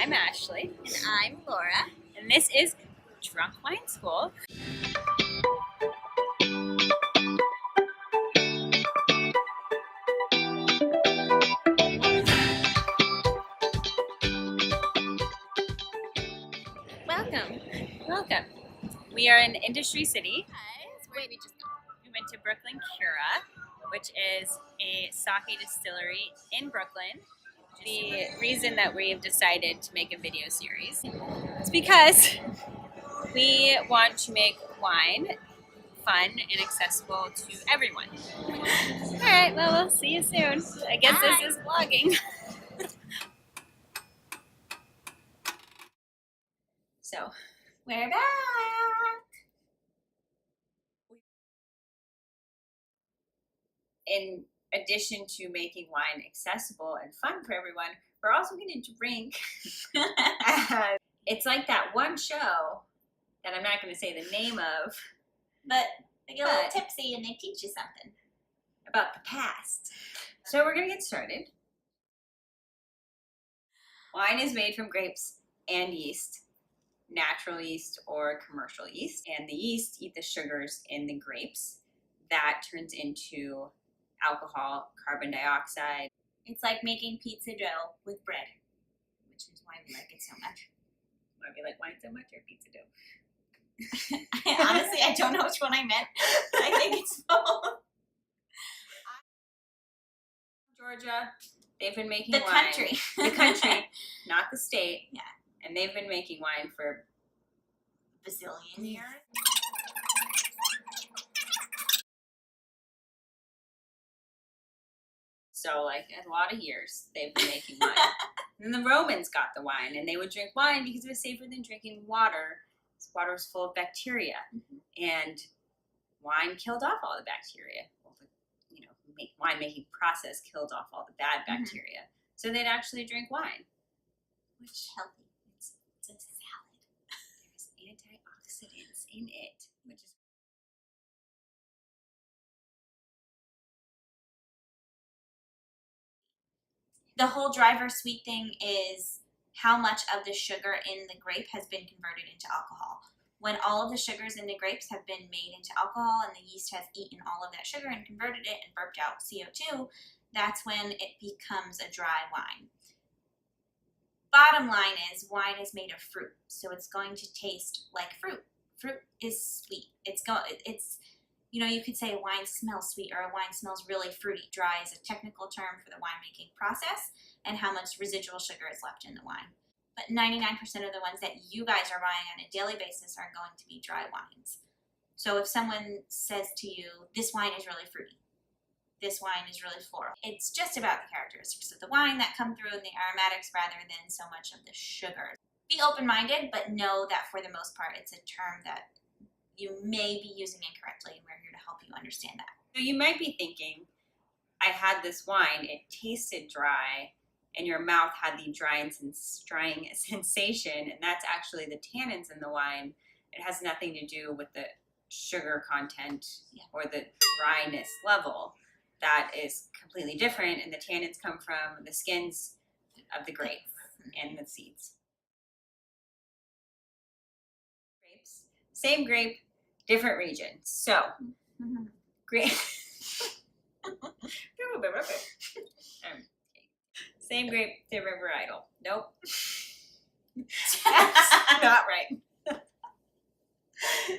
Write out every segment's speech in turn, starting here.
I'm Ashley. And I'm Laura. And this is Drunk Wine School. Welcome. Welcome. We are in Industry City. Where did we just go? We went to Brooklyn Cura, which is a sake distillery in Brooklyn. The reason that we've decided to make a video series is because we want to make wine fun and accessible to everyone. All right, well, we'll see you soon. I guess Bye. This is vlogging. So, We're back. in addition to making wine accessible and fun for everyone, we're also going to drink. It's like that one show that I'm not going to say the name of, But they get a little tipsy and they teach you something. about the past. So we're going to get started. Wine is made from grapes and yeast, natural yeast or commercial yeast. And the yeast eat the sugars in the grapes. That turns into alcohol, carbon dioxide. It's like making pizza dough with bread, which is why we like it so much. Why we like wine so much, or pizza dough? Honestly, I don't know which one I meant. I think it's both. Georgia, they've been making The wine. country. The country, not the state. Yeah. And they've been making wine for Bazillion years. so like a lot of years they've been making wine. And then the Romans got the wine, and they would drink wine because it was safer than drinking water. This water was full of bacteria, and wine killed off all the bacteria. Well, the wine making process killed off all the bad bacteria. So they'd actually drink wine, which Healthy. It's a salad. there's antioxidants in it, which is The whole driver sweet thing is how much of the sugar in the grape has been converted into alcohol. When all of the sugars in the grapes have been made into alcohol and the yeast has eaten all of that sugar and converted it and burped out CO2, that's when it becomes a dry wine. Bottom line is wine is made of fruit, so it's going to taste like fruit. Fruit is sweet. You could say wine smells sweet or a wine smells really fruity. Dry is a technical term for the winemaking process and how much residual sugar is left in the wine. But 99% of the ones that you guys are buying on a daily basis are going to be dry wines. So if someone says to you, this wine is really fruity, this wine is really floral, it's just about the characteristics of the wine that come through in the aromatics rather than so much of the sugar. Be open-minded, but know that for the most part, it's a term that you may be using incorrectly, and we're here to help you understand that. So you might be thinking, I had this wine, it tasted dry, and your mouth had the drying sensation, and that's actually the tannins in the wine. It has nothing to do with the sugar content or the dryness level. That is completely different, and the tannins come from the skins of the grape and the seeds. Grapes, same grape, different region. So, grape. Same grape, different varietal. Nope. That's not right.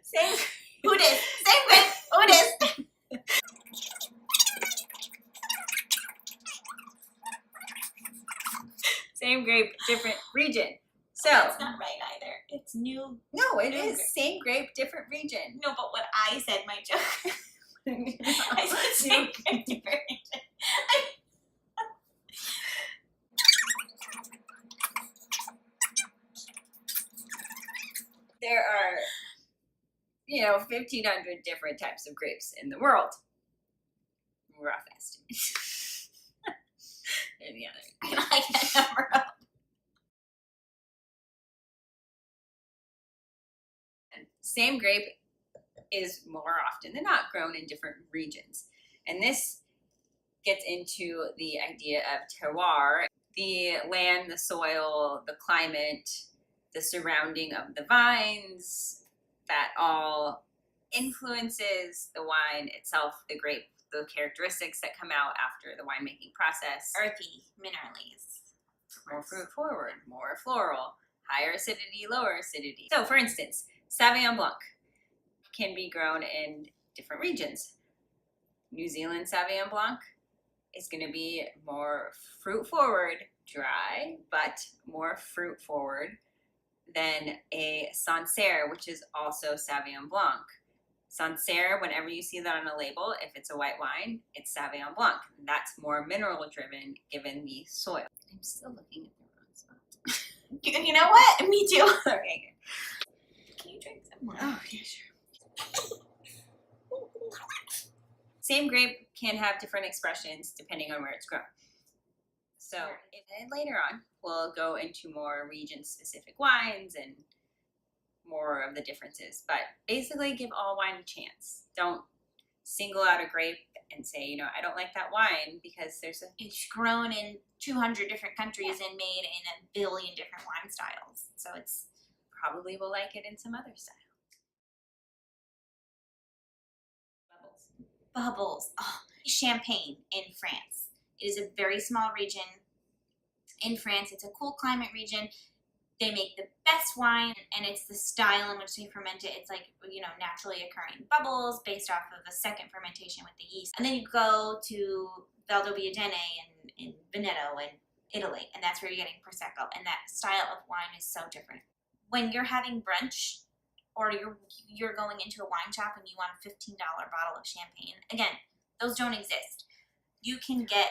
Same. Who dis? Same grape. Who dis? Same grape, different region. So That's not right either. It's new. No, it New is grape. same grape, different region. No, but what I said, my joke. I said same grape, different region. There are, 1,500 different types of grapes in the world. Rough estimate. There's the other. Can I get a number up? Same grape is more often than not grown in different regions. And this gets into the idea of terroir. the land, the soil, the climate, the surrounding of the vines, that all influences the wine itself, the grape, the characteristics that come out after the winemaking process. Earthy, mineralies. More fruit forward, more floral, higher acidity, lower acidity. So for instance, Sauvignon Blanc can be grown in different regions. New Zealand Sauvignon Blanc is going to be more fruit forward, dry, but more fruit forward than a Sancerre, which is also Sauvignon Blanc. Sancerre, whenever you see that on a label, if it's a white wine, it's Sauvignon Blanc. That's more mineral driven given the soil. I'm still looking at the wrong spot. You know what? Me too. Okay, good. Can you drink some more? Oh, yeah, sure. Same grape can have different expressions depending on where it's grown. So and later on, we'll go into more region-specific wines and more of the differences. But basically, give all wine a chance. Don't single out a grape and say, you know, I don't like that wine because it's grown in 200 different countries and made in a billion different wine styles. So it's probably will like it in some other style. Bubbles. Oh, Champagne in France. It is a very small region in France. It's a cool climate region. They make the best wine, and it's the style in which they ferment it. It's like, you know, naturally occurring bubbles based off of a second fermentation with the yeast. And then you go to WDOWIAK in Veneto in Italy, and that's where you're getting Prosecco. And that style of wine is so different. When you're having brunch, or you're going into a wine shop and you want a $15 bottle of champagne, again, those don't exist. You can get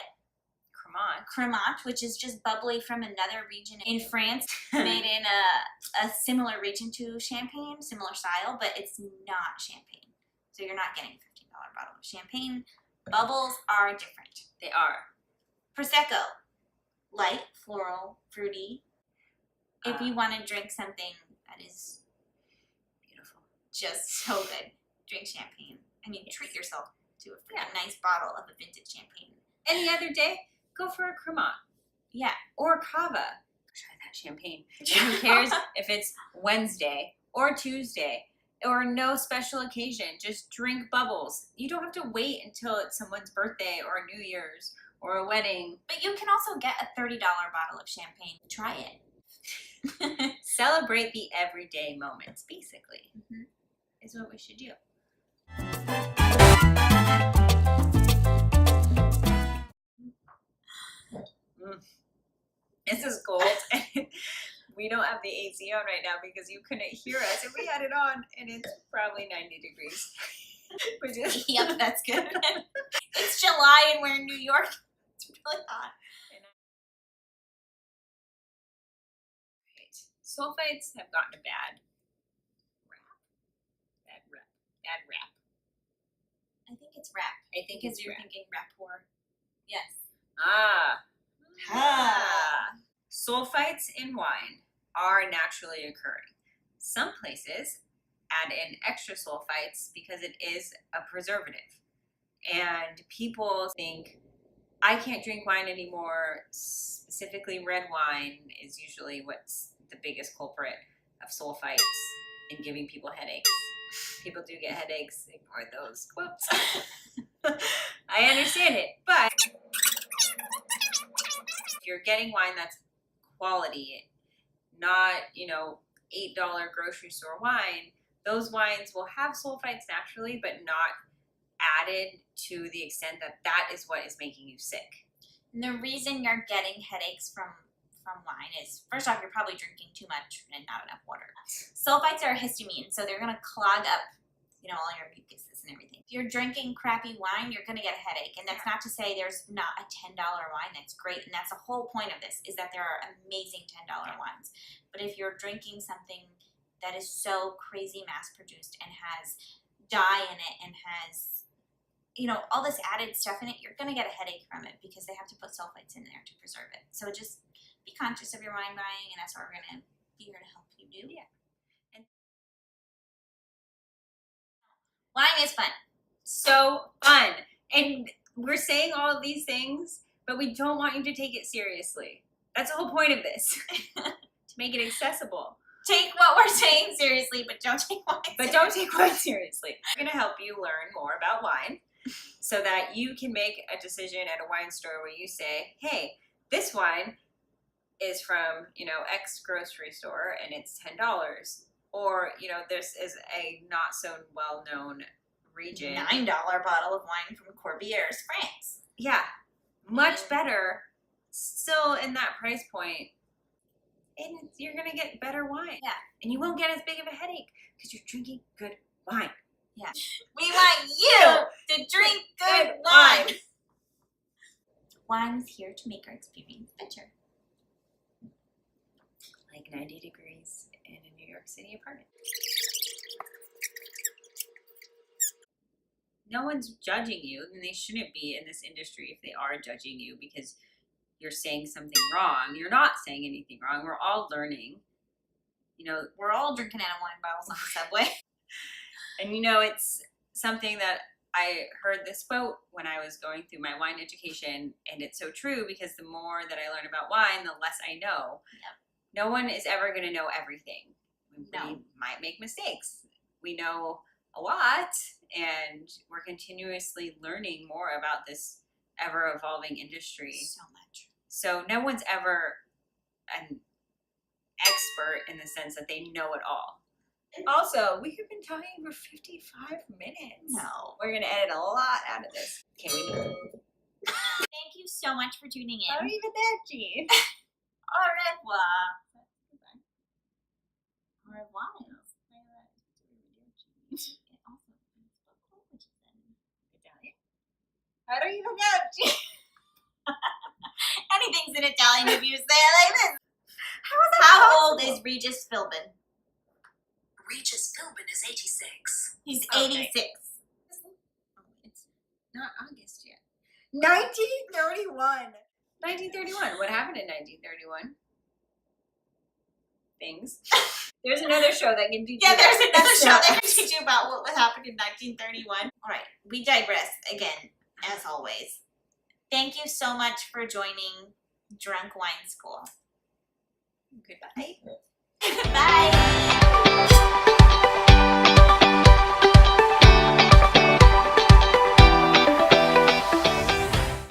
Cremant, which is just bubbly from another region in France, made in a similar region to champagne, similar style, but it's not champagne. So you're not getting a $15 bottle of champagne. Bubbles are different. They are. Prosecco, light, floral, fruity. If you want to drink something that is beautiful, just so good, drink champagne. I mean, treat yourself to a freaking nice bottle of a vintage champagne. Any other day, go for a Cremant. Yeah. Or Cava. Try that champagne. And who cares if it's Wednesday or Tuesday or no special occasion. Just drink bubbles. You don't have to wait until it's someone's birthday or New Year's or a wedding. But you can also get a $30 bottle of champagne. Try it. Celebrate the everyday moments, basically, is what we should do. This is cold. We don't have the AC on right now because you couldn't hear us. If we had it on, and it's probably 90 degrees. Yep, that's good. It's July and we're in New York. It's really hot. Right. Sulfites have gotten a bad rap. I think it's rap. I think because you're thinking rapport. Yes. Sulfites in wine are naturally occurring. Some places add in extra sulfites because it is a preservative. And people think, I can't drink wine anymore. Specifically, red wine is usually what's the biggest culprit of sulfites in giving people headaches. People do get headaches. Ignore those quotes. I understand it, but if you're getting wine that's quality, not, you know, $8 grocery store wine, those wines will have sulfites naturally, but not added to the extent that that is what is making you sick. And the reason you're getting headaches from wine is, first off, you're probably drinking too much and not enough water. Sulfites are histamine, so they're going to clog up, you know, all your mucuses and everything. If you're drinking crappy wine, you're going to get a headache. And that's not to say there's not a $10 wine that's great. And that's the whole point of this, is that there are amazing $10 wines. But if you're drinking something that is so crazy mass-produced and has dye in it and has, you know, all this added stuff in it, you're going to get a headache from it because they have to put sulfites in there to preserve it. So just be conscious of your wine buying, and that's what we're going to be here to help you do. Yeah. And wine is fun. So fun. And we're saying all of these things, but we don't want you to take it seriously. That's the whole point of this. To make it accessible. Take what we're saying seriously, but don't take wine seriously. But don't take wine seriously. We're going to help you learn more about wine so that you can make a decision at a wine store where you say, hey, this wine is from, X grocery store and it's $10. Or, this is a not so well-known region. $9 bottle of wine from Corbières, France. Yeah, much better, still in that price point. And you're going to get better wine. Yeah. And you won't get as big of a headache because you're drinking good wine. Yeah. We want you to drink good wine. Wine is here to make our experience better. Like 90 degrees in a New York City apartment. No one's judging you, and they shouldn't be in this industry if they are judging you because you're saying something wrong. You're not saying anything wrong. We're all learning. We're all drinking out of wine bottles on the subway. And it's something that I heard this quote when I was going through my wine education, and it's so true because the more that I learn about wine, the less I know. Yep. No one is ever going to know everything. We No. might make mistakes. We know a lot, and we're continuously learning more about this ever-evolving industry. So much. So no one's ever an expert in the sense that they know it all. Also, we have been talking for 55 minutes. No. We're going to edit a lot out of this. Okay, Thank you so much for tuning in. Arrivederci. Au revoir. Au revoir. Italian? Arrivederci. Anything's in Italian if you say it like this. How How old is Regis Philbin? Regis Philbin is 86. He's Okay. 86. It's not August yet. 1931. 1931. What happened in 1931? Things. There's another show that can do Yeah, there's that. another show that can teach you about what happened in 1931. All right, we digress again, as always. Thank you so much for joining Drunk Wine School. Goodbye.